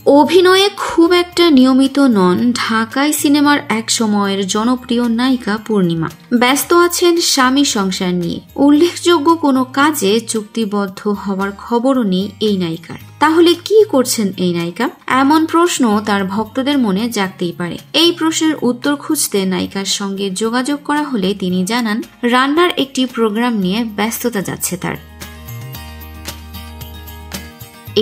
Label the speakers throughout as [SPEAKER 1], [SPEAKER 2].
[SPEAKER 1] অভিনয়ে খুব একটা নিয়মিত নন ঢাকায় সিনেমার এক সময়ের জনপ্রিয় নায়িকা পূর্ণিমা। ব্যস্ত আছেন স্বামী সংসার নিয়ে। উল্লেখযোগ্য কোনো কাজে চুক্তিবদ্ধ হওয়ার খবরও নেই এই নায়িকার। তাহলে কি করছেন এই নায়িকা? এমন প্রশ্ন তার ভক্তদের মনে জাগতেই পারে। এই প্রশ্নের উত্তর খুঁজতে নায়িকার সঙ্গে যোগাযোগ করা হলে তিনি জানান, রান্নার একটি প্রোগ্রাম নিয়ে ব্যস্ততা যাচ্ছে তার।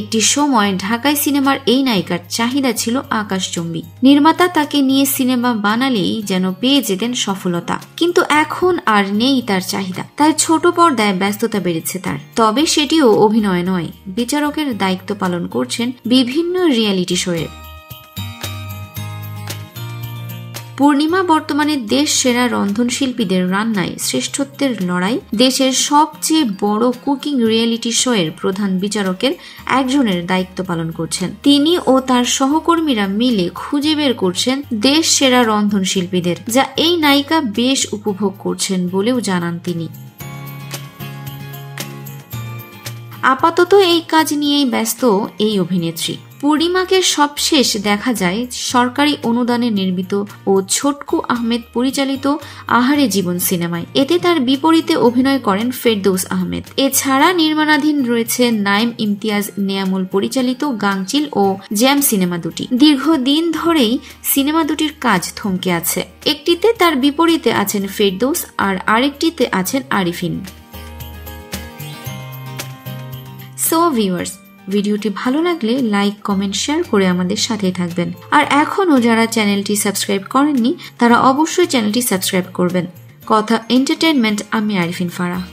[SPEAKER 1] একটি সময় ঢাকায় সিনেমার এই নায়িকার চাহিদা ছিল আকাশচুম্বী। নির্মাতা তাকে নিয়ে সিনেমা বানালেই যেন পেয়ে যেতেন সফলতা। কিন্তু এখন আর নেই তার চাহিদা, তাই ছোট পর্দায় ব্যস্ততা বেড়েছে তার। তবে সেটিও অভিনয় নয়, বিচারকের দায়িত্ব পালন করছেন বিভিন্ন রিয়েলিটি শোয়ে। পূর্ণিমা বর্তমানে দেশ সেরা রন্ধনশিল্পীদের রান্নায় শ্রেষ্ঠত্বের লড়াই, দেশের সবচেয়ে বড় কুকিং রিয়েলিটি শোয়ের প্রধান বিচারকের একজনের দায়িত্ব পালন করছেন। তিনি ও তার সহকর্মীরা মিলে খুঁজে বের করছেন দেশ সেরা রন্ধনশিল্পীদের, যা এই নায়িকা বেশ উপভোগ করছেন বলেও জানান তিনি। আপাতত এই কাজ নিয়েই ব্যস্ত এই অভিনেত্রী। পূর্ণিমাকে সবশেষ দেখা যায় সরকারি অনুদানে নির্মিত ও ছোটকু আহমেদ পরিচালিত আহারে জীবন সিনেমায়। এতে তার বিপরীতে অভিনয় করেন ফেরদৌস আহমেদ। এছাড়া নির্মাণাধীন রয়েছে নাইম ইমতিয়াজ নেয়ামুল পরিচালিত গাংচিল ও জ্যাম সিনেমা দুটি। দীর্ঘদিন ধরেই সিনেমা দুটির কাজ থমকে আছে। একটিতে তার বিপরীতে আছেন ফেরদৌস আর আরেকটিতে আছেন আরিফিন। সো ভিউয়ার্স, ভিডিওটি ভালো লাগলে লাইক, কমেন্ট, শেয়ার করে আমাদের সাথেই থাকবেন। আর এখনও যারা চ্যানেলটি সাবস্ক্রাইব করেননি তারা অবশ্যই চ্যানেলটি সাবস্ক্রাইব করবেন। কথা এন্টারটেইনমেন্ট, আমি আরিফিন ফারাহ।